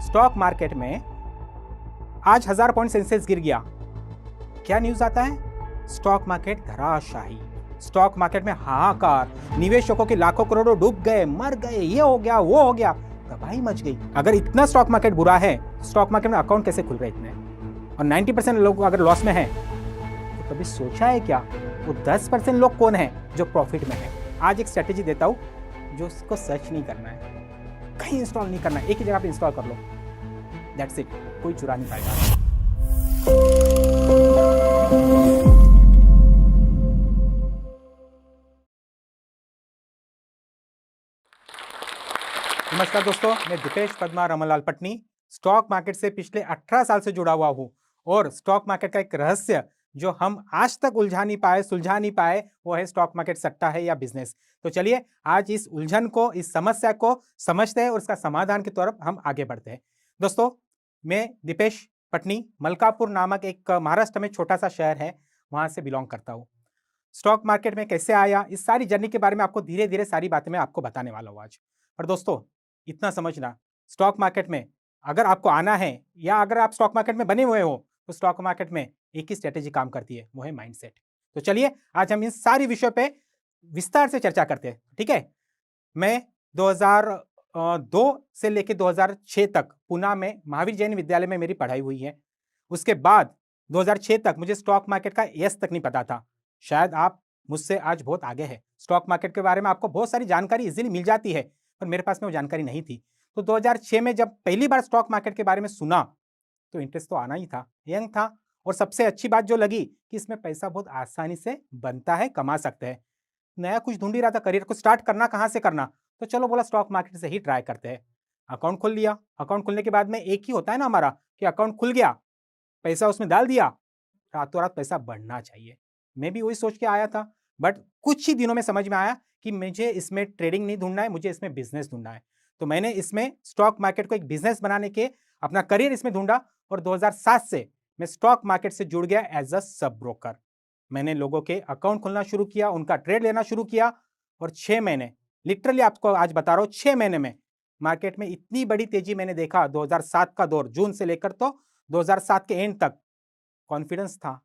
Stock market में आज 1000 point Sensex गिर गया। क्या न्यूज आता है? स्टॉक मार्केट धराशायी। स्टॉक मार्केट में हाहाकार, निवेशकों के लाखों करोड़ों डूब गए, मर गए, ये हो गया, वो हो गया, तबाही मच गई। अगर इतना स्टॉक मार्केट बुरा है, स्टॉक मार्केट में अकाउंट कैसे खुल रहे इतने? और 90% लोग अगर लॉस में हैं, तो कभी सोचा है क्या वो 10% लोग कौन है जो प्रॉफिट में है? आज एक स्ट्रेटेजी देता हूं जो उसको सर्च नहीं करना है, कहीं इंस्टॉल नहीं करना है, एक ही जगह पे इंस्टॉल कर लो, दैट्स इट, कोई चुरा नहीं पाएगा। नमस्कार दोस्तों, मैं दीपेश पद्मा रमनलाल पटनी स्टॉक मार्केट से पिछले 18 साल से जुड़ा हुआ हूं और स्टॉक मार्केट का एक रहस्य जो हम आज तक उलझा नहीं पाए, सुलझा नहीं पाए, वो है स्टॉक मार्केट सट्टा है या बिजनेस। तो चलिए आज इस उलझन को, इस समस्या को समझते हैं और उसका समाधान की तरफ हम आगे बढ़ते हैं। दोस्तों, मैं दीपेश पटनी मलकापुर नामक एक महाराष्ट्र में छोटा सा शहर है, वहां से बिलोंग करता हूँ। स्टॉक मार्केट में कैसे आया, इस सारी जर्नी के बारे में आपको धीरे धीरे सारी बातें मैं आपको बताने वाला हूँ आज। पर दोस्तों, इतना समझना, स्टॉक मार्केट में अगर आपको आना है या अगर आप स्टॉक मार्केट में बने हुए हो, तो स्टॉक मार्केट में एक ही स्ट्रेटेजी काम करती है, वो है माइंडसेट। तो चलिए आज हम इन सारी विषयों पे विस्तार से चर्चा करते हैं, ठीक है? मैं 2002 से लेकर 2006 तक पुणे में महावीर जैन विद्यालय में मेरी पढ़ाई हुई है। उसके बाद 2006 तक मुझे स्टॉक मार्केट का एस तक नहीं पता था। शायद आप मुझसे आज बहुत आगे हैं। स्टॉक मार्केट के बारे में आपको बहुत सारी जानकारी इजीली मिल जाती है, पर मेरे पास में वो जानकारी नहीं थी। तो 2006 में जब पहली बार स्टॉक मार्केट के बारे में सुना, तो इंटरेस्ट तो आना ही था, यंग था, और सबसे अच्छी बात जो लगी कि इसमें पैसा बहुत आसानी से बनता है, कमा सकते हैं। नया कुछ ढूंढ ही रहा था, करियर को स्टार्ट करना कहाँ से करना, तो चलो बोला स्टॉक मार्केट से ही ट्राई करते हैं। अकाउंट खोल लिया। अकाउंट खुलने के बाद में एक ही होता है ना हमारा कि अकाउंट खुल गया, पैसा उसमें डाल दिया, रातों रात पैसा बढ़ना चाहिए। मैं भी वही सोच के आया था, बट कुछ ही दिनों में समझ में आया कि मुझे इसमें ट्रेडिंग नहीं ढूंढना है, मुझे इसमें बिजनेस ढूंढना है। तो मैंने इसमें स्टॉक मार्केट को एक बिजनेस बनाने के अपना करियर इसमें ढूंढा और 2007 से मैं स्टॉक मार्केट से जुड़ गया एज अ सब ब्रोकर। मैंने लोगों के अकाउंट खोलना शुरू किया, उनका ट्रेड लेना शुरू किया, और 6 महीने, लिटरली आपको आज बता रहा हूं, 6 महीने में मार्केट में इतनी बड़ी तेजी मैंने देखा। 2007 का दौर, जून से लेकर तो 2007 के एंड तक कॉन्फिडेंस था,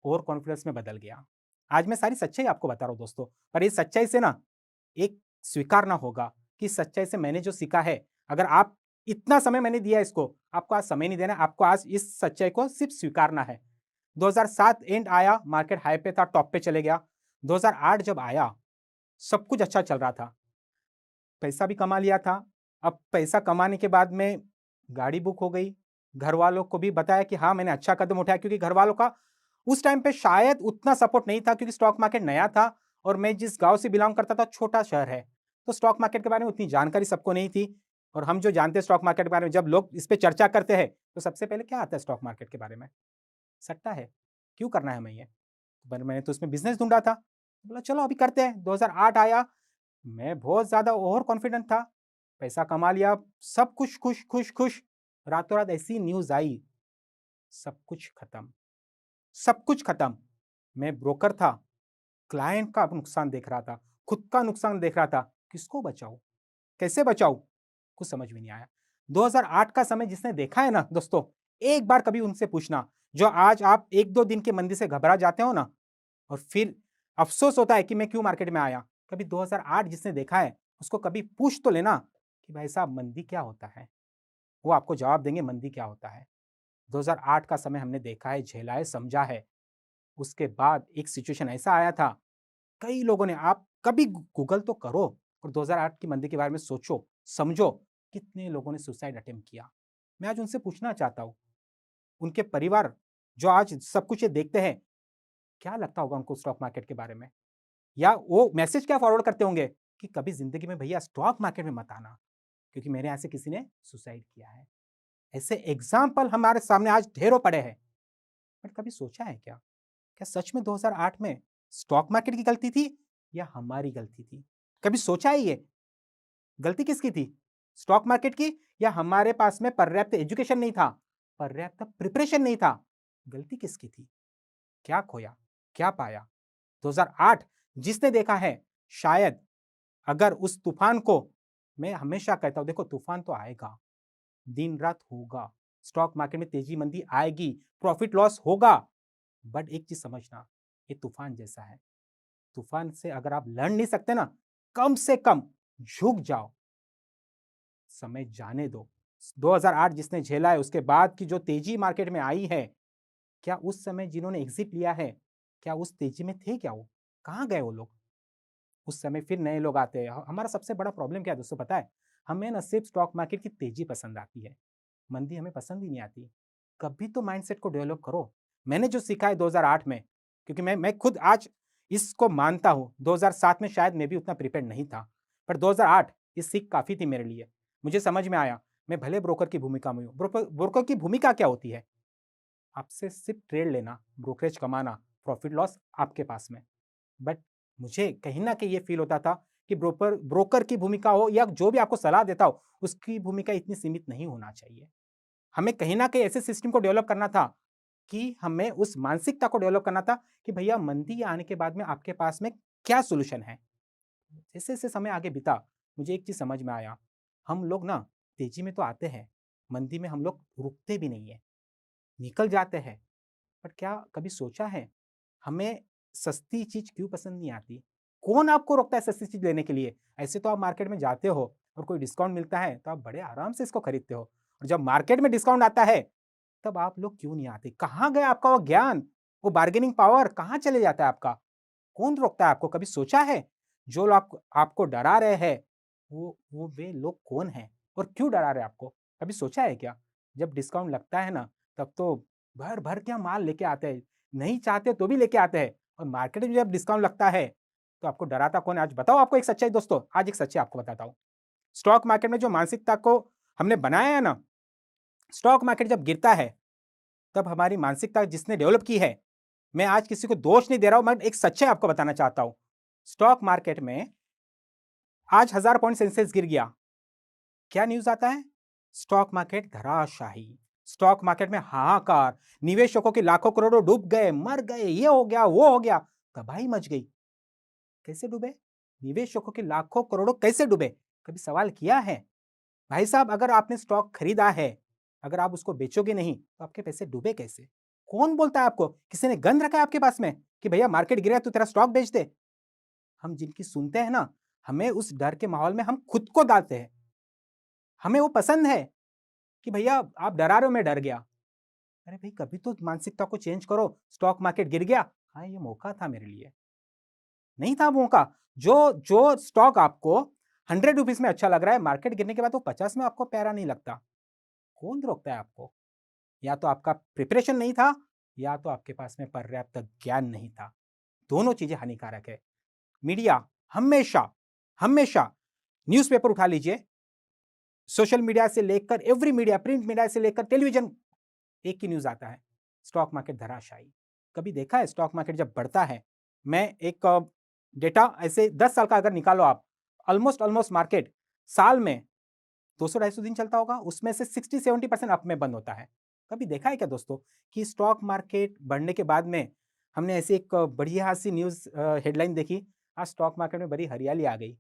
और कॉन्फिडेंस में बदल गया। आज मैं सारी सच्चाई आपको बता रहा हूं दोस्तों, पर इस सच्चाई से ना एक स्वीकारना होगा कि सच्चाई से मैंने जो सीखा है, अगर आप इतना समय मैंने दिया इसको, आपको आज समय नहीं देना, आपको आज इस सच्चाई को सिर्फ स्वीकारना है। 2007 एंड आया, मार्केट हाई पे था, टॉप पे चले गया। 2008 जब आया, सब कुछ अच्छा चल रहा था, पैसा भी कमा लिया था। अब पैसा कमाने के बाद में गाड़ी बुक हो गई। घर वालों को भी बताया कि हाँ, मैंने अच्छा कदम उठाया, क्योंकि घर वालों का उस टाइम पे शायद उतना सपोर्ट नहीं था, क्योंकि स्टॉक मार्केट नया था और मैं जिस गांव से बिलोंग करता था, छोटा शहर है, तो स्टॉक मार्केट के बारे में उतनी जानकारी सबको नहीं थी। और हम जो जानते हैं स्टॉक मार्केट के बारे में, जब लोग इस पे चर्चा करते हैं, तो सबसे पहले क्या आता है स्टॉक मार्केट के बारे में? सट्टा है, क्यों करना है हमें ये? पर मैंने तो उसमें बिजनेस ढूंढा था, बोला चलो अभी करते हैं। 2008 आया, मैं बहुत ज्यादा ओवर कॉन्फिडेंट था, पैसा कमा लिया, सब कुछ खुश खुश खुश। रातों रात ऐसी न्यूज आई, सब कुछ खत्म, सब कुछ खत्म। मैं ब्रोकर था, क्लाइंट का नुकसान देख रहा था, खुद का नुकसान देख रहा था, किसको बचाऊं, कैसे बचाऊं, कुछ समझ में नहीं आया। 2008 का समय जिसने देखा है ना दोस्तों, एक बार कभी उनसे पूछना, जो आज आप एक दो दिन के मंदी से घबरा जाते हो ना, और फिर अफसोस होता है कि मैं क्यों मार्केट में आया, कभी 2008 जिसने देखा है, उसको कभी पूछ तो लेना कि भाई साहब मंदी क्या होता है। वो आपको जवाब देंगे मंदी क्या होता है। 2008 का समय हमने देखा है, झेला है, समझा है। उसके बाद एक सिचुएशन ऐसा आया था, कई लोगों ने, आप कभी गूगल तो करो और 2008 की मंदी के बारे में सोचो, समझो, कितने लोगों ने सुसाइड अटेम्प्ट किया। मैं आज उनसे पूछना चाहता हूं, उनके परिवार जो आज सब कुछ ये देखते हैं, क्या लगता होगा उनको स्टॉक मार्केट के बारे में? या वो मैसेज क्या फॉरवर्ड करते होंगे कि कभी जिंदगी में भैया स्टॉक मार्केट में मत आना, क्योंकि मेरे यहां से किसी ने सुसाइड किया है। ऐसे एग्जाम्पल हमारे सामने आज ढेरों पड़े हैं। बट कभी सोचा है क्या, क्या सच में 2008 में स्टॉक मार्केट की गलती थी या हमारी गलती थी? कभी सोचा है ये गलती किसकी थी? स्टॉक मार्केट की, या हमारे पास में पर्याप्त एजुकेशन नहीं था, पर्याप्त प्रिपरेशन नहीं था? गलती किसकी थी? क्या खोया, क्या पाया? 2008 जिसने देखा है, शायद अगर उस तूफान को, मैं हमेशा कहता हूं देखो तूफान तो आएगा, दिन रात होगा, स्टॉक मार्केट में तेजी मंदी आएगी, प्रॉफिट लॉस होगा, बट एक चीज समझना, ये तूफान जैसा है। तूफान से अगर आप लड़ नहीं सकते ना, कम से कम झुक जाओ, समय जाने दो। 2008 जिसने झेला है, उसके बाद की जो तेजी मार्केट में आई है, क्या उस समय जिन्होंने एग्जिट लिया है, क्या उस तेजी में थे क्या वो? कहाँ गए वो लोग? उस समय फिर नए लोग आते हैं। हमारा सबसे बड़ा प्रॉब्लम क्या है दोस्तों पता है? हमें ना सिर्फ स्टॉक मार्केट की तेजी पसंद आती है, मंदी हमें पसंद ही नहीं आती। कभी तो माइंडसेट को डेवलप करो। मैंने जो सीखा है 2008 में, क्योंकि मैं खुद आज इसको मानता हूँ, 2007 में शायद मैं भी उतना प्रिपेयर्ड नहीं था, पर 2008 ये सीख काफ़ी थी मेरे लिए। मुझे समझ में आया, मैं भले ब्रोकर की भूमिका में हूँ। ब्रोकर की भूमिका क्या होती है? आपसे सिर्फ ट्रेड लेना, ब्रोकरेज कमाना, प्रॉफिट लॉस आपके पास में। बट मुझे कहीं न कहीं ये फ़ील होता था कि ब्रोकर ब्रोकर की भूमिका हो या जो भी आपको सलाह देता हो, उसकी भूमिका इतनी सीमित नहीं होना चाहिए। हमें कहीं न कहीं ऐसे सिस्टम को डेवलप करना था कि हमें उस मानसिकता को डेवलप करना था कि भैया मंदी आने के बाद में आपके पास में क्या सॉल्यूशन है? जैसे-जैसे समय आगे बीता, मुझे एक चीज़ समझ में आया, हम लोग ना तेज़ी में तो आते हैं, मंदी में हम लोग रुकते भी नहीं हैं, निकल जाते हैं। पर क्या कभी सोचा है, हमें सस्ती चीज़ क्यों पसंद नहीं आती? कौन आपको रोकता है सस्ती चीज़ लेने के लिए? ऐसे तो आप मार्केट में जाते हो और कोई डिस्काउंट मिलता है, तो आप बड़े आराम से इसको खरीदते हो और जब मार्केट में डिस्काउंट आता है, तब आप लोग क्यों नहीं आते? कहाँ गया आपका वो ज्ञान, वो बार्गेनिंग पावर कहाँ चले जाता है आपका? कौन रोकता है आपको? कभी सोचा है? जो लोग आपको डरा रहे हैं, वो वे लोग कौन हैं और क्यों डरा रहे हैं आपको? कभी सोचा है क्या? जब डिस्काउंट लगता है ना, तब तो भर-भर के माल लेके आते हैं। नहीं चाहते तो भी लेके आते हैं और मार्केट में जब डिस्काउंट लगता है, तो आपको डराता कौन है? आज बताओ आपको एक सच्चाई दोस्तों, आज एक सच्चाई आपको बताता हूँ। स्टॉक मार्केट में जो मानसिकता को हमने बनाया है ना, स्टॉक मार्केट जब गिरता है, तब हमारी मानसिकता जिसने डेवलप की है, मैं आज किसी को दोष नहीं दे रहा हूँ, मैं एक सच्चाई आपको बताना चाहता हूँ। स्टॉक मार्केट में आज 1000 पॉइंट सेंसेक्स गिर गया। क्या न्यूज़ आता है? स्टॉक मार्केट धराशायी, स्टॉक मार्केट में हाहाकार, निवेशकों के लाखों करोड़ों डूब गए, मर गए, ये हो गया, वो हो गया, तबाही मच गई। कैसे डूबे? निवेशकों के लाखों करोड़ों कैसे डूबे? कभी सवाल किया है? भाई साहब अगर आपने स्टॉक खरीदा है, अगर आप उसको बेचोगे नहीं, तो आपके पैसे डूबे कैसे? कौन बोलता है आपको? किसी ने गन रखा है आपके पास में कि भैया मार्केट गिरा है तो तेरा स्टॉक बेच दे? हम जिनकी सुनते हैं ना, हमें उस डर के माहौल में हम खुद को डालते हैं। हमें वो पसंद है कि भैया आप डरा रहे हो, मैं डर गया। अरे भाई कभी तो मानसिकता को चेंज करो, स्टॉक मार्केट गिर गया, हाँ ये मौका था मेरे लिए। नहीं था मौका। जो जो स्टॉक आपको 100 रुपीज़ में अच्छा लग रहा है, मार्केट गिरने के बाद वो 50 में आपको प्यारा नहीं लगता। कौन रोकता है आपको? या तो आपका प्रिपरेशन नहीं था, या तो आपके पास में पर्याप्त ज्ञान नहीं था। दोनों चीज़ें हानिकारक है। मीडिया हमेशा, हमेशा न्यूज़पेपर उठा लीजिए, सोशल मीडिया से लेकर एवरी मीडिया, प्रिंट मीडिया से लेकर टेलीविज़न, एक ही न्यूज़ आता है, स्टॉक मार्केट धराशायी। कभी देखा है स्टॉक मार्केट जब बढ़ता है, मैं एक डेटा ऐसे 10 साल का अगर निकालो आप, ऑलमोस्ट ऑलमोस्ट मार्केट साल में 200-250 दिन चलता होगा, उसमें से 60-70% अप में बंद होता है। कभी देखा है क्या दोस्तों कि स्टॉक मार्केट बढ़ने के बाद में हमने ऐसी एक बढ़िया-सी न्यूज़ हेडलाइन देखी, आज स्टॉक मार्केट में बड़ी हरियाली आ गई।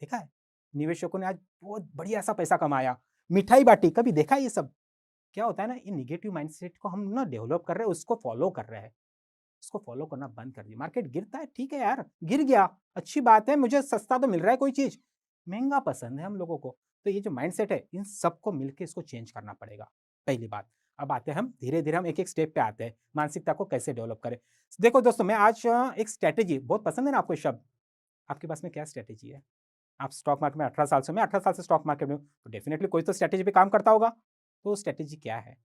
देखा है? निवेशकों ने आज बहुत बढ़िया-सा पैसा कमाया, मिठाई बाँटी, कभी देखा है ये सब? क्या होता है ना, ये नेगेटिव माइंडसेट को हम ना डेवलप कर रहे हैं, उसको फॉलो कर रहे हैं। इसको फॉलो करना बंद कर दिए। मार्केट गिरता है, ठीक है यार, गिर गया, अच्छी बात है, मुझे सस्ता तो मिल रहा है कोई चीज़, महँगा पसंद है हम लोगों को। तो ये जो माइंडसेट है, इन सबको मिलके इसको चेंज करना पड़ेगा, पहली बात। अब आते हैं हम धीरे-धीरे हम एक-एक स्टेप पे आते हैं, मानसिकता को कैसे डेवलप करें। देखो दोस्तों, मैं आज एक स्ट्रैटेजी बहुत पसंद है ना आपको ये शब्द, आपके पास में क्या स्ट्रैटेजी है? आप स्टॉक मार्केट में 18 साल से मैं 18 साल से स्टॉक मार्केट में हूँ, तो डेफिनिटली कोई तो स्ट्रैटेजी पे काम करता होगा। तो स्ट्रैटेजी क्या है?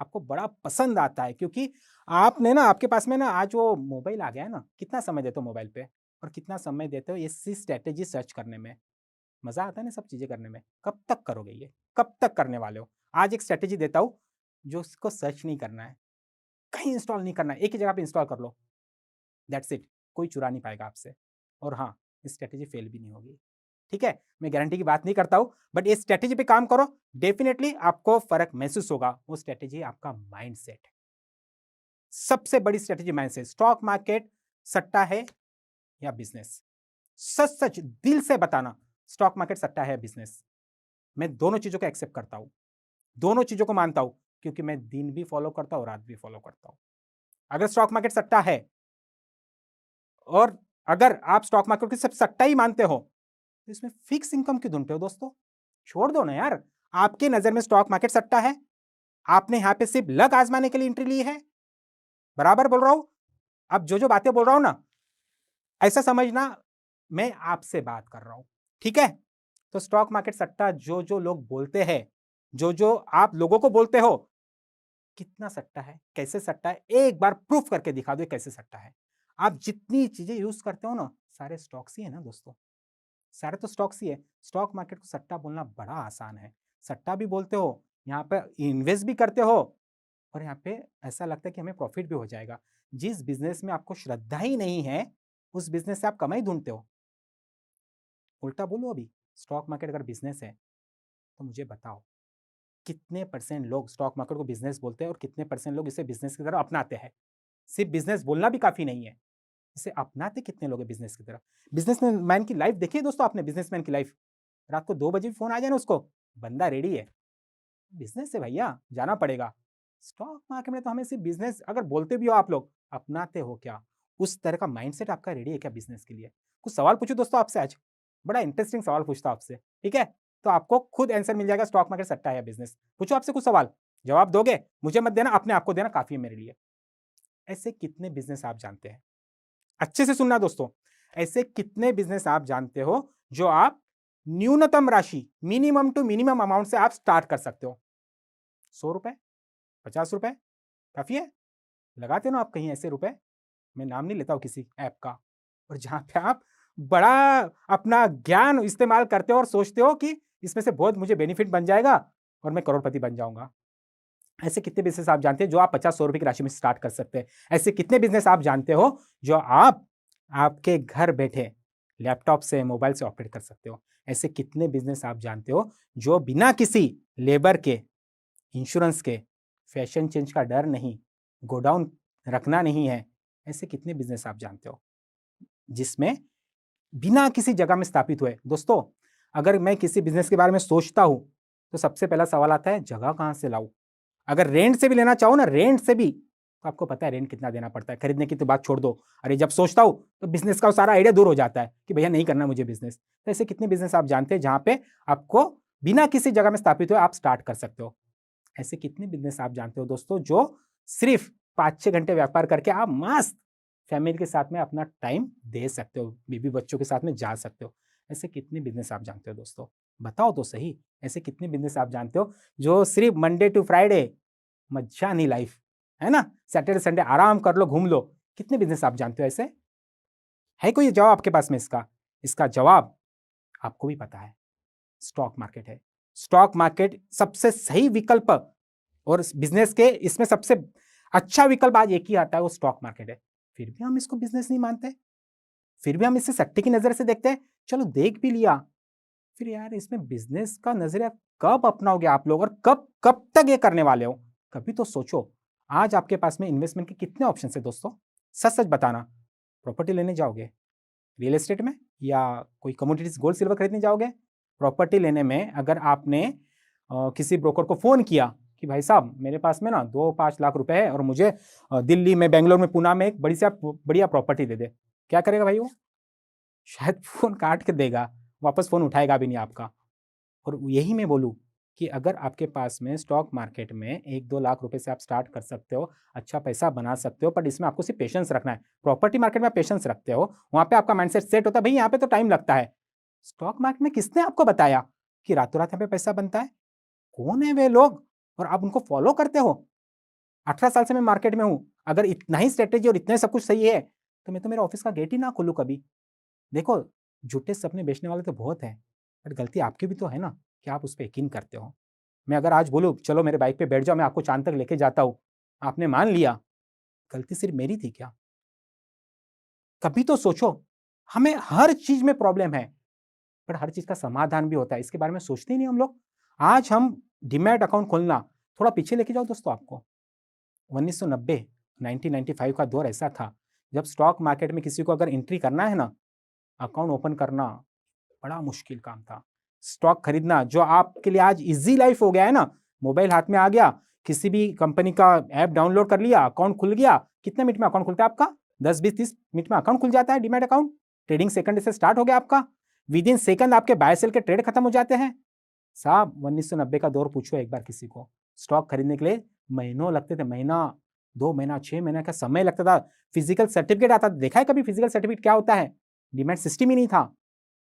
आपको बड़ा पसंद आता है क्योंकि आपने ना आपके पास में ना आज वो मोबाइल आ गया है ना, कितना समय देते हो मोबाइल पे और कितना समय देते हो इसी स्ट्रैटेजी सर्च करने में। मज़ा आता है ना सब चीज़ें करने में। कब तक करोगे ये? कब तक करने वाले हो? आज एक स्ट्रैटेजी देता हूँ, जो उसको सर्च नहीं करना है, कहीं इंस्टॉल नहीं करना है, एक ही जगह पे इंस्टॉल कर लो, दैट्स इट। कोई चुरा नहीं पाएगा आपसे और हाँ, स्ट्रैटेजी फेल भी नहीं होगी। ठीक है? मैं गारंटी की बात नहीं करता हूँ, बट ये स्ट्रैटेजी पे काम करो, डेफिनिटली आपको फ़र्क महसूस होगा। वो स्ट्रैटेजी आपका माइंडसेट है। सबसे बड़ी स्ट्रैटेजी माइंडसेट, स्टॉक मार्केट सट्टा है या बिज़नेस? सच-सच दिल से बताना, स्टॉक मार्केट सट्टा है या बिज़नेस? मैं दोनों चीज़ों को एक्सेप्ट करता हूँ। दोनों चीजों को मानता हूं, क्योंकि मैं दिन भी फॉलो करता हूं, रात भी फॉलो करता हूं। अगर स्टॉक मार्केट सट्टा है और अगर आप स्टॉक मार्केट को सिर्फ सट्टा ही मानते हो तो इसमें फिक्स इनकम क्यों ढूंढते हो दोस्तों? छोड़ दो ना यार। आपके नजर में स्टॉक मार्केट सट्टा है, आपने यहां पे सिर्फ लक आजमाने के लिए एंट्री ली है। बराबर बोल रहा हूं? अब जो जो बातें बोल रहा हूं ना, ऐसा समझना मैं आपसे बात कर रहा हूं, ठीक है? तो स्टॉक मार्केट सट्टा जो जो लोग बोलते हैं, जो जो आप लोगों को बोलते हो, कितना सट्टा है, कैसे सट्टा है, एक बार प्रूफ करके दिखा दो कैसे सट्टा है। आप जितनी चीजें यूज करते हो ना, सारे स्टॉक्स ही है ना दोस्तों, सारे तो स्टॉक्स ही है। स्टॉक मार्केट को सट्टा बोलना बड़ा आसान है। सट्टा भी बोलते हो, यहाँ पे इन्वेस्ट भी करते हो, और यहाँ पे ऐसा लगता है कि हमें प्रॉफिट भी हो जाएगा। जिस बिजनेस में आपको श्रद्धा ही नहीं है, उस बिजनेस से आप कमाई ढूंढते हो। उल्टा बोलो, अभी स्टॉक मार्केट अगर बिजनेस है तो मुझे बताओ, कितने परसेंट लोग स्टॉक मार्केट को बिजनेस बोलते हैं और कितने परसेंट लोग इसे बिजनेस की तरह अपनाते हैं? सिर्फ बिजनेस बोलना भी काफी नहीं है, इसे अपनाते कितने लोग हैं बिजनेस की तरह? बिजनेसमैन की लाइफ देखिए दोस्तों आपने, बिजनेसमैन की लाइफ, रात को 2 बजे भी फोन आ जाए ना उसको, बंदा रेडी है, बिजनेस है भैया, जाना पड़ेगा। स्टॉक मार्केट में तो हमें सिर्फ बिजनेस अगर बोलते भी हो आप लोग, अपनाते हो क्या? उस तरह का माइंडसेट आपका रेडी है क्या बिजनेस के लिए? कुछ सवाल पूछूं दोस्तों आपसे आज, बड़ा इंटरेस्टिंग सवाल पूछता हूं आपसे, ठीक है? तो आपको खुद आंसर मिल जाएगा, स्टॉक मार्केट सट्टा है या बिजनेस। पूछो आपसे कुछ सवाल, जवाब दोगे, मुझे मत देना, अपने आपको देना, काफी है मेरे लिए। ऐसे कितने बिजनेस आप जानते हैं? अच्छे से सुनना दोस्तों, ऐसे कितने बिजनेस आप जानते हो जो आप न्यूनतम राशि, मिनिमम टू मिनिमम अमाउंट से आप स्टार्ट कर सकते हो? 100 रुपए, 50 रुपए काफी है? लगाते हो ना आप कहीं ऐसे रुपए, मैं नाम नहीं लेता हूं किसी ऐप का, और जहां पे आप बड़ा अपना ज्ञान इस्तेमाल करते हो और सोचते हो कि इसमें से बहुत मुझे बेनिफिट बन जाएगा और मैं करोड़पति बन जाऊंगा। ऐसे कितने बिजनेस आप जानते हैं जो आप 50-100 रुपए की राशि में स्टार्ट कर सकते हैं? ऐसे कितने बिजनेस आप जानते हो जो आप आपके घर बैठे लैपटॉप से, मोबाइल से ऑपरेट कर सकते हो? ऐसे कितने बिजनेस आप जानते हो जो बिना किसी लेबर के, इंश्योरेंस के, फैशन चेंज का डर नहीं, गोडाउन रखना नहीं है? ऐसे कितने बिजनेस आप जानते हो जिसमें बिना किसी जगह में स्थापित हुए? दोस्तों, अगर मैं किसी बिजनेस के बारे में सोचता हूं तो सबसे पहला सवाल आता है, जगह कहां से लाऊं? अगर रेंट से भी लेना चाहो ना, रेंट से भी, तो आपको पता है रेंट कितना देना पड़ता है। खरीदने की तो बात छोड़ दो, अरे जब सोचता हूं तो बिजनेस का सारा आइडिया दूर हो जाता है कि भैया नहीं करना मुझे बिजनेस। तो ऐसे कितने बिजनेस आप जानते हैं जहां पे आपको बिना किसी जगह में स्थापित हुए आप स्टार्ट कर सकते हो? ऐसे कितने बिजनेस आप जानते हो दोस्तों जो सिर्फ 5-6 घंटे व्यापार करके आप मस्त फैमिली के साथ में अपना टाइम दे सकते हो, बीबी बच्चों के साथ में जा सकते हो? ऐसे कितने बिजनेस आप जानते हो दोस्तों? बताओ तो सही। ऐसे कितने बिजनेस आप जानते हो जो सिर्फ मंडे टू फ्राइडे मजा नहीं लाइफ, है ना, सैटरडे संडे आराम कर लो, घूम लो? कितने बिजनेस आप जानते हो ऐसे? है कोई जवाब आपके पास में इसका? इसका जवाब आपको भी पता है, स्टॉक मार्केट है। स्टॉक मार्केट सबसे सही विकल्प, और बिजनेस के इसमें सबसे अच्छा विकल्प आज एक ही आता है, वो स्टॉक मार्केट है। फिर भी हम इसको बिजनेस नहीं मानते, फिर भी हम इसे सट्टे की नजर से देखते हैं। चलो देख भी लिया, फिर यार इसमें बिजनेस का नजरिया कब अपनाओगे आप लोग, और कब कब तक ये करने वाले हो? कभी तो सोचो। आज आपके पास में इन्वेस्टमेंट के कितने ऑप्शन है दोस्तों? सच सच बताना। प्रॉपर्टी लेने जाओगे रियल एस्टेट में, या कोई कमोडिटीज गोल्ड सिल्वर खरीदने जाओगे? प्रॉपर्टी लेने में अगर आपने किसी ब्रोकर को फोन किया कि भाई साहब मेरे पास में ना 2-5 लाख रुपए है और मुझे दिल्ली में, बेंगलोर में, पुणे में एक बड़ी सी बढ़िया प्रॉपर्टी दे दे, क्या करेगा भाई वो? शायद फोन काट के देगा, वापस फोन उठाएगा भी नहीं आपका। और यही मैं बोलूँ कि अगर आपके पास में स्टॉक मार्केट में 1-2 लाख रुपए से आप स्टार्ट कर सकते हो, अच्छा पैसा बना सकते हो, पर इसमें आपको सिर्फ पेशेंस रखना है। प्रॉपर्टी मार्केट में आप पेशेंस रखते हो, वहाँ पे आपका माइंडसेट सेट होता है, भाई यहाँ पे तो टाइम लगता है। स्टॉक मार्केट में किसने आपको बताया कि रातों रात यहाँ पे पैसा बनता है? कौन है वे लोग और आप उनको फॉलो करते हो? 18 साल से मैं मार्केट में हूँ, अगर इतना ही स्ट्रेटेजी और इतना सब कुछ सही है तो मैं तो मेरा ऑफिस का गेट ही ना खोलूँ कभी। देखो, झूठे सपने बेचने वाले तो बहुत हैं, बट गलती आपकी भी तो है ना कि आप उस पर यकीन करते हो। मैं अगर आज बोलूँ चलो मेरे बाइक पे बैठ जाओ, मैं आपको चांद तक लेके जाता हूँ, आपने मान लिया, गलती सिर्फ मेरी थी क्या? कभी तो सोचो। हमें हर चीज में प्रॉब्लम है, पर हर चीज का समाधान भी होता है, इसके बारे में सोचते ही नहीं हम लोग। आज हम डीमैट अकाउंट खोलना, थोड़ा पीछे लेके जाओ दोस्तों आपको, 1990 1995 का दौर ऐसा था जब स्टॉक मार्केट में किसी को अगर एंट्री करना है ना, अकाउंट ओपन करना बड़ा मुश्किल काम था। स्टॉक खरीदना जो आपके लिए आज इजी लाइफ हो गया है ना, मोबाइल हाथ में आ गया, किसी भी कंपनी का ऐप डाउनलोड कर लिया, अकाउंट खुल गया। कितने मिनट में अकाउंट खुलता है आपका? 10 20 30 मिनट में अकाउंट खुल जाता है, डीमैट अकाउंट। ट्रेडिंग सेकंड से स्टार्ट हो गया आपका। विद इन सेकंड आपके बाय सेल के ट्रेड खत्म हो जाते हैं। साहब 1990 का दौर पूछो एक बार किसी को, स्टॉक खरीदने के लिए महीनों लगते थे, महीना 2 महीना 6 महीने का समय लगता था। फिजिकल सर्टिफिकेट आता था, देखा है कभी फिजिकल सर्टिफिकेट क्या होता है? डीमैट सिस्टम ही नहीं था।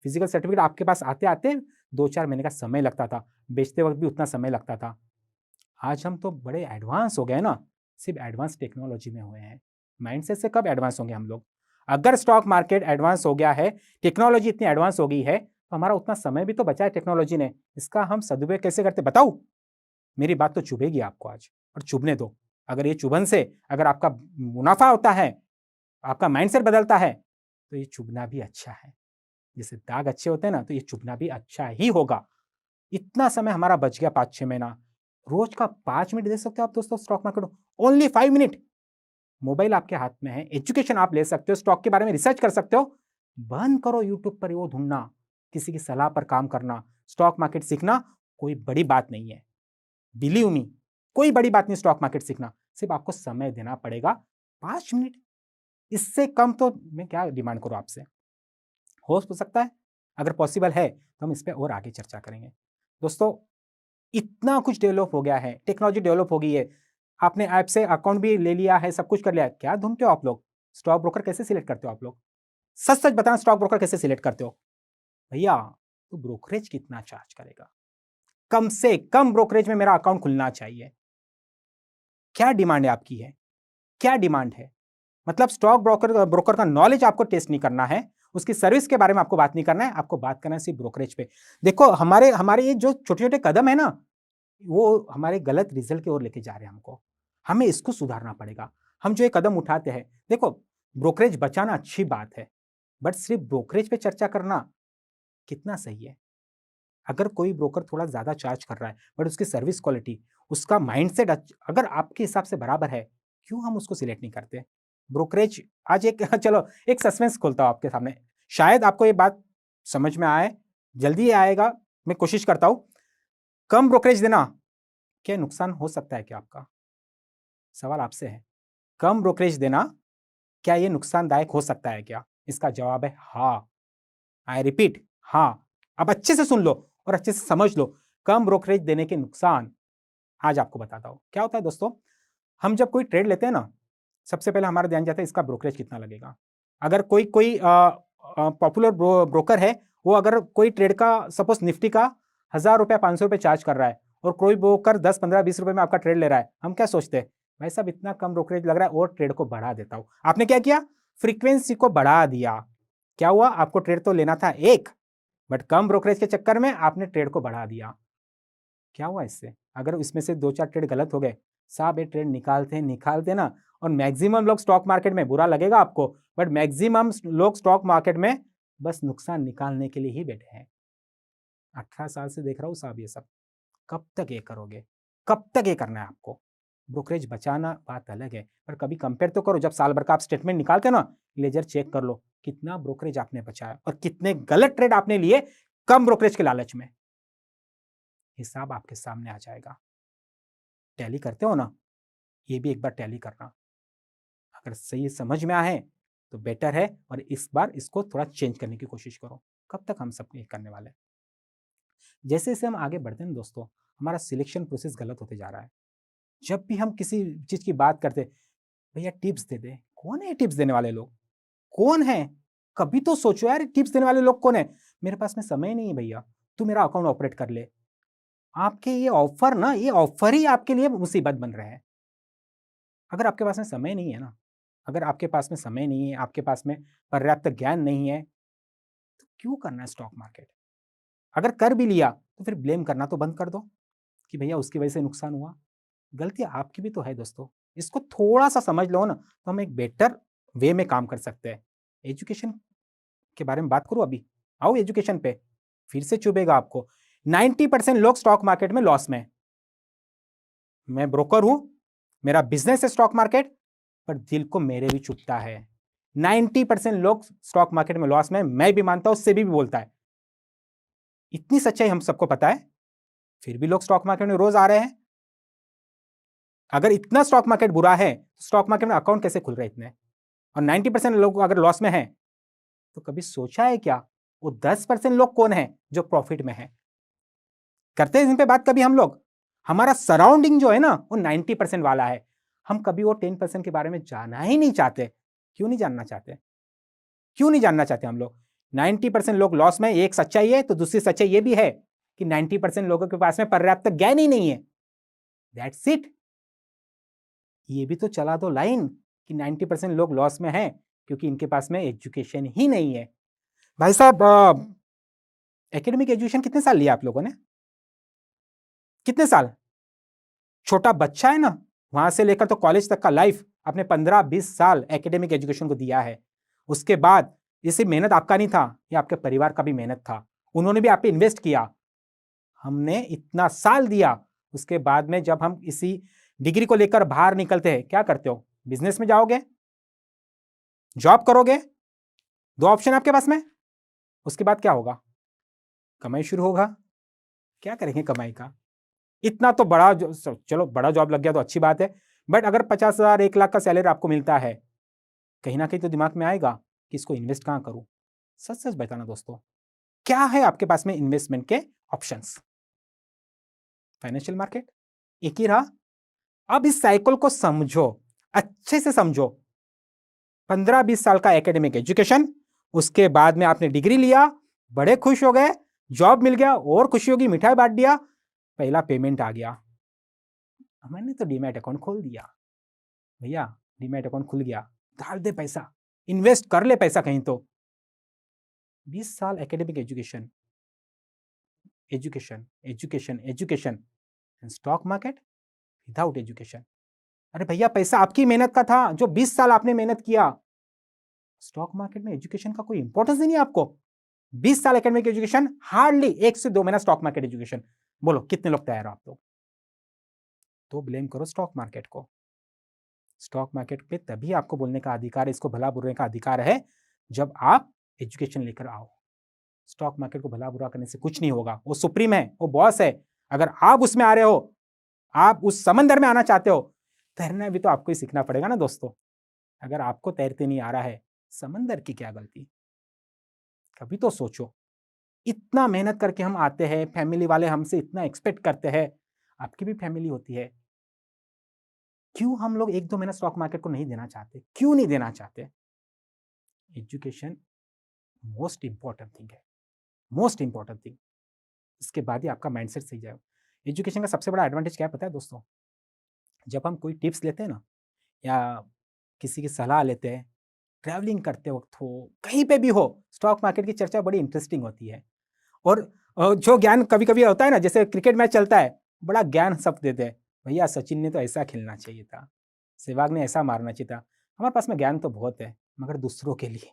फिजिकल सर्टिफिकेट आपके पास आते आते 2-4 महीने का समय लगता था, बेचते वक्त भी उतना समय लगता था। आज हम तो बड़े एडवांस हो गए ना, सिर्फ एडवांस टेक्नोलॉजी में हुए हैं। माइंडसेट से कब एडवांस होंगे हम लोग? अगर स्टॉक मार्केट एडवांस हो गया है, टेक्नोलॉजी इतनी एडवांस हो गई है, तो हमारा उतना समय भी तो बचा है टेक्नोलॉजी ने। इसका हम सदुपयोग कैसे करते बताओ? मेरी बात तो चुभेगी आपको आज, और चुभने दो। अगर ये चुभन से अगर आपका मुनाफा होता है, आपका माइंडसेट बदलता है, तो ये चुभना भी अच्छा है। जैसे दाग अच्छे होते हैं ना, तो ये चुभना भी अच्छा ही होगा। इतना समय हमारा बच गया 5-6 महीना। रोज का 5 मिनट दे सकते हो आप दोस्तों स्टॉक मार्केट को, ओनली 5 मिनट। मोबाइल आपके हाथ में है, एजुकेशन आप ले सकते हो, स्टॉक के बारे में रिसर्च कर सकते हो। बंद करो यूट्यूब पर वो ढूंढना, किसी की सलाह पर काम करना। स्टॉक मार्केट सीखना कोई बड़ी बात नहीं है, बिलीव मी, कोई बड़ी बात नहीं स्टॉक मार्केट सीखना। सिर्फ आपको समय देना पड़ेगा 5 मिनट। इससे कम तो मैं क्या डिमांड करूं आपसे? हो सकता है, अगर पॉसिबल है तो हम इस पर और आगे चर्चा करेंगे। दोस्तों, इतना कुछ डेवलप हो गया है, टेक्नोलॉजी डेवलप हो गई है। आपने ऐप से अकाउंट भी ले लिया है, सब कुछ कर लिया है। क्या ढूंढते हो आप लोग? स्टॉक ब्रोकर कैसे सिलेक्ट करते हो आप लोग? सच सच बताना, स्टॉक ब्रोकर कैसे सिलेक्ट करते हो? भैया, तो ब्रोकरेज कितना चार्ज करेगा? कम से कम ब्रोकरेज में मेरा अकाउंट खुलना चाहिए। क्या डिमांड है आपकी? है क्या डिमांड है? मतलब स्टॉक ब्रोकर ब्रोकर का नॉलेज आपको टेस्ट नहीं करना है, उसकी सर्विस के बारे में आपको बात नहीं करना है, आपको बात करना है सिर्फ ब्रोकरेज पे। देखो, हमारे हमारे ये जो छोटे छोटे कदम है ना, वो हमारे गलत रिजल्ट की ओर लेके जा रहे हैं हमको। हमें इसको सुधारना पड़ेगा। हम जो ये कदम उठाते हैं, देखो, ब्रोकरेज बचाना अच्छी बात है, बट सिर्फ ब्रोकरेज पे चर्चा करना कितना सही है? अगर कोई ब्रोकर थोड़ा ज़्यादा चार्ज कर रहा है, बट उसकी सर्विस क्वालिटी, उसका माइंडसेट अगर आपके हिसाब से बराबर है, क्यों हम उसको सिलेक्ट नहीं करते? ब्रोकरेज आज एक चलो एक सस्पेंस खोलता हूँ आपके सामने, शायद आपको ये बात समझ में आए, जल्दी ही आएगा, मैं कोशिश करता हूँ। कम ब्रोकरेज देना क्या नुकसान हो सकता है क्या आपका? सवाल आपसे है। कम ब्रोकरेज देना क्या ये नुकसानदायक हो सकता है क्या? इसका जवाब है हाँ। आई रिपीट, हाँ। अब अच्छे से सुन लो और अच्छे से समझ लो। कम ब्रोकरेज देने के नुकसान आज आपको बताता हूं। क्या होता है दोस्तों, हम जब कोई ट्रेड लेते हैं ना, सबसे पहले हमारा ध्यान जाता है इसका ब्रोकरेज कितना लगेगा। अगर कोई कोई पॉपुलर ब्रोकर है, वो अगर कोई ट्रेड का सपोज निफ्टी का 1000 रुपया 500 रुपये चार्ज कर रहा है, और कोई ब्रोकर 10 15 20 रुपए में आपका ट्रेड ले रहा है, हम क्या सोचते हैं? भाई साहब, इतना कम ब्रोकरेज लग रहा है और ट्रेड को बढ़ा देता हूं। आपने क्या किया? फ्रीक्वेंसी को बढ़ा दिया। क्या हुआ? आपको ट्रेड तो लेना था एक, बट कम ब्रोकरेज के चक्कर में आपने ट्रेड को बढ़ा दिया। क्या हुआ इससे? अगर इसमें से 2-4 ट्रेड गलत हो गए, साहब ये ट्रेड निकालते ना, और मैक्सिमम लोग स्टॉक मार्केट में, बुरा लगेगा आपको, बट मैक्सिमम लोग स्टॉक मार्केट में बस नुकसान निकालने के लिए ही बैठे हैं। 18 साल से देख रहा हूँ साहब ये सब। कब तक ये करोगे? कब तक ये करना है आपको? ब्रोकरेज बचाना बात अलग है, पर कभी कंपेयर तो करो। जब साल भर का आप स्टेटमेंट निकालते हो ना, लेजर चेक कर लो कितना ब्रोकरेज आपने बचाया और कितने गलत ट्रेड आपने लिए कम ब्रोकरेज के लालच में। हिसाब आपके सामने आ जाएगा। टैली करते हो ना, ये भी एक बार टैली करना। अगर सही समझ में आए तो बेटर है, और इस बार इसको थोड़ा चेंज करने की कोशिश करो। कब तक हम सब ये करने वाले हैं? जैसे जैसे हम आगे बढ़ते हैं दोस्तों, हमारा सिलेक्शन प्रोसेस गलत होते जा रहा है। जब भी हम किसी चीज की बात करते, भैया टिप्स दे दे, कौन है टिप्स देने वाले लोग? कौन है? कभी तो सोचो यार, टिप्स देने वाले लोग कौन है? मेरे पास में समय नहीं है भैया, तू मेरा अकाउंट ऑपरेट कर ले। आपके ये ऑफर ना, ये ऑफर ही आपके लिए मुसीबत बन रहे हैं। अगर आपके पास में समय नहीं है ना, अगर आपके पास में समय नहीं है, आपके पास में पर्याप्त ज्ञान नहीं है, तो क्यों करना है स्टॉक मार्केट? अगर कर भी लिया तो फिर ब्लेम करना तो बंद कर दो कि भैया उसकी वजह से नुकसान हुआ। गलती आपकी भी तो है दोस्तों। इसको थोड़ा सा समझ लो ना, तो हम एक बेटर वे में काम कर सकते हैं। एजुकेशन के बारे में बात करूं अभी, आओ एजुकेशन पे। फिर से चुभेगा आपको। 90% लोग स्टॉक मार्केट में लॉस में। मैं ब्रोकर हूं, मेरा बिजनेस है स्टॉक मार्केट, पर दिल को मेरे भी चुभता है। 90% लोग स्टॉक मार्केट में लॉस में, मैं भी मानता हूं, उससे भी बोलता है। इतनी सच्चाई हम सबको पता है, फिर भी लोग स्टॉक मार्केट में रोज आ रहे हैं। अगर इतना स्टॉक मार्केट बुरा है तो स्टॉक मार्केट में अकाउंट कैसे खुल रहे इतने, और 90% लोग अगर लॉस में हैं तो कभी सोचा है क्या वो 10% लोग कौन है जो प्रॉफिट में है? करते हैं इन पे बात कभी हम लोग? हमारा सराउंडिंग जो है ना वो 90% वाला है, हम कभी वो 10% के बारे में जानना ही नहीं चाहते। क्यों नहीं जानना चाहते? क्यों नहीं जानना चाहते हम लोग? 90% लोग लॉस में, एक सच्चाई है तो दूसरी सच्चाई ये भी है कि 90% लोगों के पास में पर्याप्त ज्ञान ही नहीं है। That's it. ये भी तो चला दो लाइन कि 90% लोग लॉस में हैं क्योंकि इनके पास में एजुकेशन ही नहीं है। भाई साहब, एकेडमिक एजुकेशन कितने साल लिया आप लोगों ने? कितने साल? छोटा बच्चा है ना, वहां से लेकर तो कॉलेज तक का लाइफ आपने 15-20 साल एकेडमिक एजुकेशन को दिया है। उसके बाद ये सिर्फ मेहनत आपका नहीं था, ये आपके परिवार का भी मेहनत था, उन्होंने भी आप पे इन्वेस्ट किया। हमने इतना साल दिया, उसके बाद में जब हम इसी डिग्री को लेकर बाहर निकलते हैं, क्या करते हो? बिजनेस में जाओगे, जॉब करोगे, दो ऑप्शन आपके पास में। उसके बाद क्या होगा? कमाई शुरू होगा। क्या करेंगे कमाई का? इतना तो बड़ा चलो बड़ा जॉब लग गया तो अच्छी बात है, बट अगर 50,000 1 लाख का सैलरी आपको मिलता है, कहीं ना कहीं तो दिमाग में आएगा कि इसको इन्वेस्ट कहां करूं। सच सच बताना दोस्तों, क्या है आपके पास में इन्वेस्टमेंट के ऑप्शंस? फाइनेंशियल मार्केट एक ही रहा। अब इस साइकिल को समझो, अच्छे से समझो। 15-20 साल का एकेडमिक एजुकेशन, उसके बाद में आपने डिग्री लिया, बड़े खुश हो गए, जॉब मिल गया और खुशी होगी, मिठाई बांट दिया, पहला पेमेंट आ गया, मैंने तो डीमैट अकाउंट खोल दिया। भैया डीमैट अकाउंट खुल गया, डाल दे पैसा, इन्वेस्ट कर ले पैसा कहीं तो। 20 साल academic education, education education education, stock market without education. अरे भैया पैसा आपकी मेहनत का था, जो 20 साल आपने मेहनत किया। स्टॉक मार्केट में एजुकेशन का कोई इंपॉर्टेंस ही नहीं आपको। 20 साल एकेडमिक एजुकेशन, हार्डली 1 से 2 महीना स्टॉक मार्केट एजुकेशन। बोलो कितने लोग तैयार हो आप लोग? तो ब्लेम करो स्टॉक मार्केट को। स्टॉक मार्केट पे तभी आपको बोलने का अधिकार है, इसको भला बुरा का अधिकार है, जब आप एजुकेशन लेकर आओ। स्टॉक मार्केट को भला बुरा करने से कुछ नहीं होगा, वो सुप्रीम है, वो बॉस है। अगर आप उसमें आ रहे हो, आप उस समंदर में आना चाहते हो, तैरना भी तो आपको ही सीखना पड़ेगा ना दोस्तों। अगर आपको तैरते नहीं आ रहा है, समंदर की क्या गलती? कभी तो सोचो। इतना मेहनत करके हम आते हैं, फैमिली वाले हमसे इतना एक्सपेक्ट करते हैं, आपकी भी फैमिली होती है। क्यों हम लोग 1-2 महीना स्टॉक मार्केट को नहीं देना चाहते? क्यों नहीं देना चाहते? एजुकेशन मोस्ट इंपॉर्टेंट थिंग है, मोस्ट इंपॉर्टेंट थिंग। इसके बाद ही आपका माइंडसेट सही जाए। एजुकेशन का सबसे बड़ा एडवांटेज क्या है पता है दोस्तों? जब हम कोई टिप्स लेते हैं ना, या किसी की सलाह लेते हैं, ट्रैवलिंग करते वक्त हो, कहीं पे भी हो, स्टॉक मार्केट की चर्चा बड़ी इंटरेस्टिंग होती है। और जो ज्ञान कभी-कभी होता है ना, जैसे क्रिकेट मैच चलता है, बड़ा ज्ञान सब देते हैं। भैया सचिन ने तो ऐसा खेलना चाहिए था, सहवाग ने ऐसा मारना चाहिए था। हमारे पास में ज्ञान तो बहुत है, मगर दूसरों के लिए,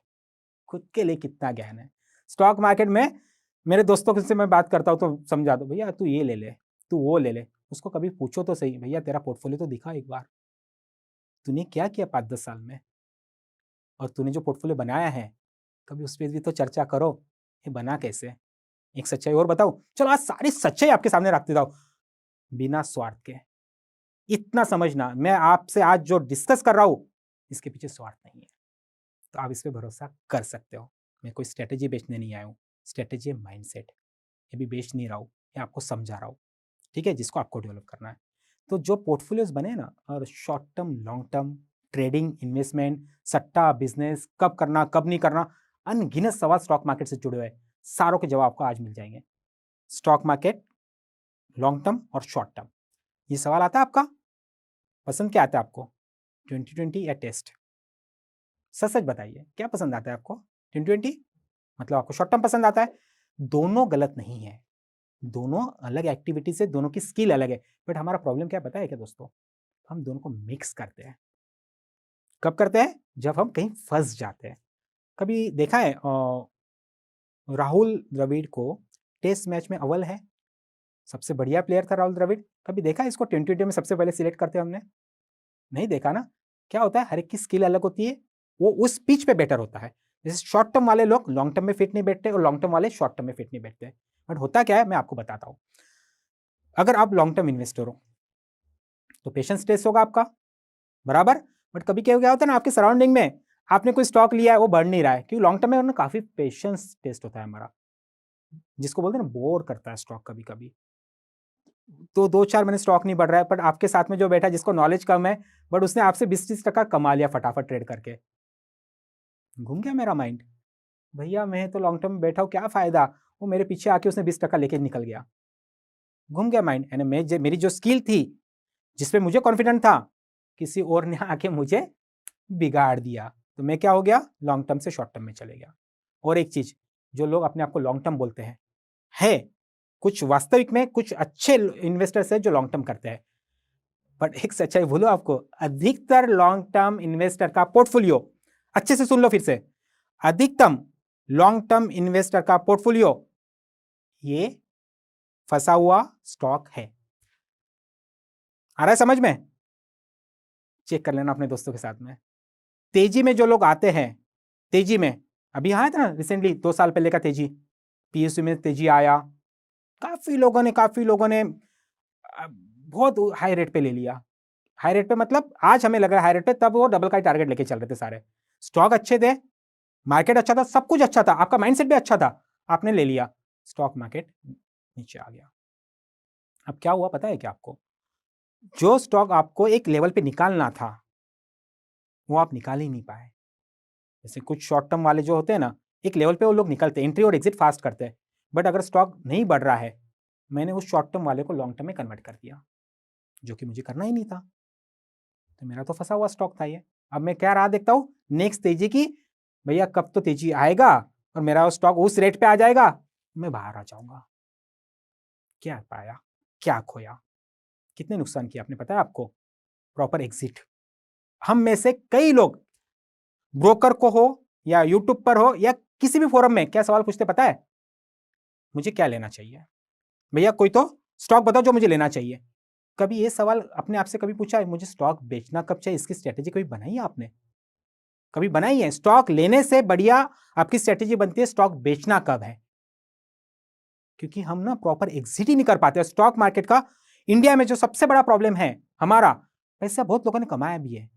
खुद के लिए कितना ज्ञान है? स्टॉक मार्केट में मेरे दोस्तों से मैं बात करता हूँ तो समझा दो, भैया तू ये ले ले, तू वो ले ले। उसको कभी पूछो तो सही, भैया तेरा पोर्टफोलियो तो दिखा एक बार, तूने क्या किया 5-10 साल में? और तूने जो पोर्टफोलियो बनाया है, कभी उस पे भी तो चर्चा करो, ये बना कैसे? एक सच्चाई और बताऊँ? चलो आज सारी सच्चाई आपके सामने रख देता हूँ, बिना स्वार्थ के। इतना समझना, मैं आपसे आज जो डिस्कस कर रहा हूँ, इसके पीछे स्वार्थ नहीं है। तो आप इस पे भरोसा कर सकते हो। मैं कोई स्ट्रैटेजी बेचने नहीं आया हूँ, स्ट्रैटेजी है माइंडसेट। ये भी बेच नहीं रहा हूँ, ये आपको समझा रहा हूँ, ठीक है? जिसको आपको डेवलप करना है। तो जो पोर्टफोलियोज़ बने ना, और short term, long term, trading, investment, सट्टा, बिज़नेस, कब करना, कब नहीं करना, अनगिनत सवाल स्टॉक मार्केट से जुड़े हुए हैं। सारों के जवाब आपको आज मिल जाएँगे। स्टॉक मार्केट, लॉन्ग टर्म और शॉर्ट टर्म, ये सवाल आता है आपका? पसंद क्या आता है आपको? 2020 या टेस्ट? सच-सच बताइए, क्या पसंद आता है आपको? 2020 मतलब आपको शॉर्ट टर्म पसंद आता है? दोनों गलत नहीं है, दोनों अलग एक्टिविटीज़ है, दोनों की स्किल अलग है, बट हमारा प्रॉब्लम क्या पता है क्या दोस्तों? हम दोनों को मिक्स करते हैं। कब करते हैं? जब हम कहीं फँस जाते हैं। कभी देखा है राहुल द्रविड़ को टेस्ट मैच में अव्वल है, सबसे बढ़िया प्लेयर था राहुल द्रविड़। कभी देखा है इसको टी20 में सबसे पहले सिलेक्ट करते हमने? नहीं देखा ना। क्या होता है, हर एक की स्किल अलग होती है, वो उस पिच पे बेटर होता है। जैसे शॉर्ट टर्म वाले लोग लॉन्ग टर्म में फिट नहीं बैठते और लॉन्ग टर्म वाले शॉर्ट टर्म में फिट नहीं बैठते। बट होता क्या है, मैं आपको बताता हूँ। अगर आप लॉन्ग टर्म इन्वेस्टर हो, तो पेशेंस टेस्ट होगा आपका, बराबर। बट कभी क्या होता है ना, आपके सराउंडिंग में आपने कोई स्टॉक लिया है, वो बढ़ नहीं रहा है, क्योंकि लॉन्ग टर्म में काफी पेशेंस टेस्ट होता है हमारा, जिसको बोलते हैं ना बोर करता है स्टॉक कभी कभी। तो 2-4 महीने स्टॉक नहीं बढ़ रहा है, बट आपके साथ में जो बैठा है जिसको नॉलेज कम है, बट उसने आपसे 20-30% कमा लिया फटाफट ट्रेड करके, घूम गया मेरा माइंड, भैया मैं तो लॉन्ग टर्म में बैठा हूँ, क्या फायदा, वो मेरे पीछे आके उसने 20% लेके निकल गया, घूम गया माइंड। यानी मेरी जो स्किल थी, जिसपे मुझे कॉन्फिडेंट था, किसी और ने आके मुझे बिगाड़ दिया, तो मैं क्या हो गया, लॉन्ग टर्म से शॉर्ट टर्म में चले गया। और एक चीज, जो लोग अपने आप को लॉन्ग टर्म बोलते हैं, है कुछ वास्तविक में कुछ अच्छे इन्वेस्टर्स है जो लॉन्ग टर्म करते हैं, बट एक सच्चाई बोलो आपको, अधिकतर लॉन्ग टर्म इन्वेस्टर का पोर्टफोलियो, अच्छे से सुन लो फिर से, अधिकतम लॉन्ग टर्म इन्वेस्टर का पोर्टफोलियो ये फंसा हुआ स्टॉक है। आ रहा है समझ में? चेक कर लेना अपने दोस्तों के साथ में। तेजी में जो लोग आते हैं, तेजी में अभी आया था ना रिसेंटली 2 साल पहले का तेजी, पीएसयू में तेजी आया, काफी लोगों ने बहुत हाई रेट पे ले लिया। हाई रेट पे मतलब आज हमें लग रहा है हाई रेट पे, तब वो डबल का टारगेट लेके चल रहे थे सारे, स्टॉक अच्छे थे, मार्केट अच्छा था, सब कुछ अच्छा था, आपका माइंडसेट भी अच्छा था, आपने ले लिया, स्टॉक मार्केट नीचे आ गया। अब क्या हुआ पता है क्या आपको? जो स्टॉक आपको एक लेवल पे निकालना था, वो आप निकाल ही नहीं पाए। जैसे कुछ शॉर्ट टर्म वाले जो होते हैं ना, एक लेवल पे वो लोग निकलते हैं, एंट्री और एग्जिट फास्ट करते हैं, बट अगर स्टॉक नहीं बढ़ रहा है, मैंने उस शॉर्ट टर्म वाले को लॉन्ग टर्म में कन्वर्ट कर दिया, जो कि मुझे करना ही नहीं था, तो मेरा तो फंसा हुआ स्टॉक था ये। अब मैं क्या राह देखता हूँ नेक्स्ट तेजी की, भैया कब तो तेजी आएगा और मेरा स्टॉक उस रेट पे आ जाएगा, मैं बाहर आ जाऊंगा। क्या पाया, क्या खोया, कितने नुकसान किया आपने पता है आपको? Proper exit. हम में से कई लोग ब्रोकर को हो या यूट्यूब पर हो या किसी भी फोरम में क्या सवाल पूछते पता है? मुझे क्या लेना चाहिए, भैया कोई तो स्टॉक बताओ जो मुझे लेना चाहिए। कभी ये सवाल अपने आप से कभी पूछा है, मुझे स्टॉक बेचना कब चाहिए, इसकी स्ट्रेटेजी कभी बनाई है आपने? कभी बनाई है? स्टॉक लेने से बढ़िया आपकी स्ट्रेटेजी बनती है स्टॉक बेचना कब है, क्योंकि हम ना प्रॉपर एग्जिट ही नहीं कर पाते। स्टॉक मार्केट का इंडिया में जो सबसे बड़ा प्रॉब्लम है हमारा, पैसा बहुत लोगों ने कमाया भी है,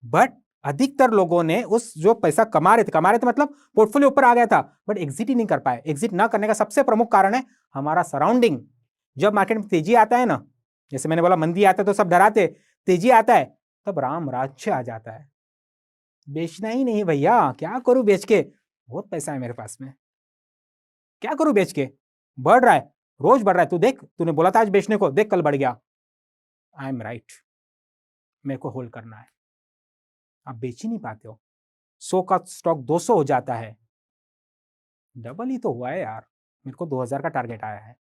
बट अधिकतर लोगों ने उस जो पैसा कमा रहे थे मतलब पोर्टफोलियो ऊपर आ गया था, बट एग्जिट ही नहीं कर पाए। एग्जिट ना करने का सबसे प्रमुख कारण है हमारा सराउंडिंग। जब मार्केट में तेजी आता है ना, जैसे मैंने बोला मंदी आता है तो सब डराते, तेजी आता है तब राम राज्य आ जाता है, बेचना ही नहीं भैया, क्या करूं बेच के, बहुत पैसा है मेरे पास में, क्या करूं बेच के, बढ़ रहा है, रोज बढ़ रहा है, तू देख, तूने बोला था आज बेचने को, देख कल बढ़ गया, आई एम राइट, मेरे को होल्ड करना है। आप बेच ही नहीं पाते हो, 100 का स्टॉक 200 हो जाता है, डबल ही तो हुआ है यार। मेरे को 2000 का टारगेट आया है,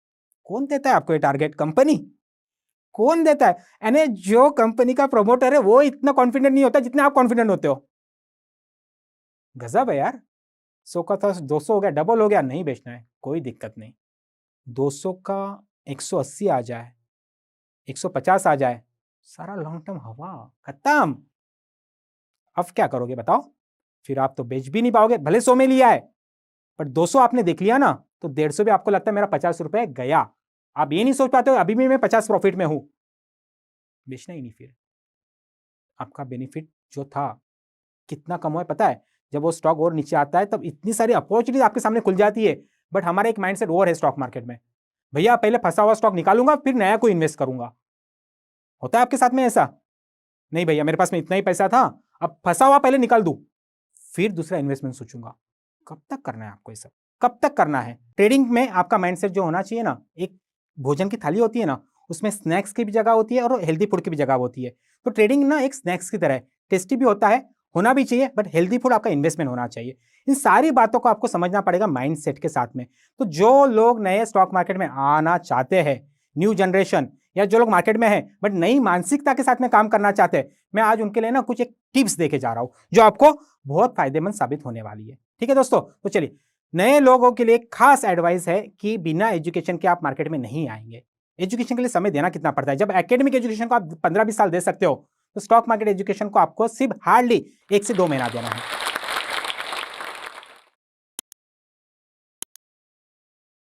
कौन देता है आपको ये टारगेट? कंपनी कौन देता है? यानी जो कंपनी का प्रमोटर है वो इतना कॉन्फिडेंट नहीं होता जितने आप कॉन्फिडेंट होते हो। गजब है यार, 100 का था 200 हो गया, डबल हो गया, नहीं बेचना है, कोई दिक्कत नहीं, 200 का 180 आ जाए, 150 आ जाए, सारा लॉन्ग टर्म हवा खत्म। अब क्या करोगे बताओ? फिर आप तो बेच भी नहीं पाओगे, भले 100 में लिया है, पर 200 आपने देख लिया ना, तो 150 भी आपको लगता है मेरा 50 रुपए गया, आप ये नहीं सोच पाते हो अभी भी मैं 50 प्रॉफिट में हूं, बेचना ही नहीं। फिर आपका बेनिफिट जो था कितना कम हुआ है पता है? जब वो स्टॉक और नीचे आता है तब इतनी सारी अपॉर्चुनिटी आपके सामने खुल जाती है, बट हमारा एक माइंडसेट और है स्टॉक मार्केट में, भैया पहले फंसा हुआ स्टॉक निकालूंगा फिर नया कोई इन्वेस्ट करूंगा। होता है आपके साथ में ऐसा? नहीं भैया मेरे पास में इतना ही पैसा था, अब फंसा हुआ पहले निकाल दूं, फिर दूसरा इन्वेस्टमेंट सोचूंगा। कब तक करना है आपको ये सब, कब तक करना है? ट्रेडिंग में आपका माइंडसेट जो होना चाहिए ना, एक भोजन की थाली होती है ना, उसमें स्नैक्स की भी जगह होती है और हेल्दी फूड की भी जगह होती है, तो ट्रेडिंग ना एक स्नैक्स की तरह है, टेस्टी भी होता है, होना भी चाहिए, बट हेल्दी फूड आपका इन्वेस्टमेंट होना चाहिए। इन सारी बातों को आपको समझना पड़ेगा माइंडसेट के साथ में। तो जो लोग नए स्टॉक मार्केट में आना चाहते हैं, न्यू जनरेशन, या जो लोग मार्केट में हैं बट नई मानसिकता के साथ में काम करना चाहते हैं, मैं आज उनके लिए ना कुछ एक टिप्स देके जा रहा हूं जो आपको बहुत फायदेमंद साबित होने वाली है। ठीक है दोस्तों, तो चलिए, नए लोगों के लिए खास एडवाइस है कि बिना एजुकेशन के आप मार्केट में नहीं आएंगे। एजुकेशन के लिए समय देना कितना पड़ता है? जब एकेडमिक एजुकेशन को आप 15-20 साल दे सकते हो, तो स्टॉक मार्केट एजुकेशन को आपको सिर्फ हार्डली 1 से 2 महीना देना है।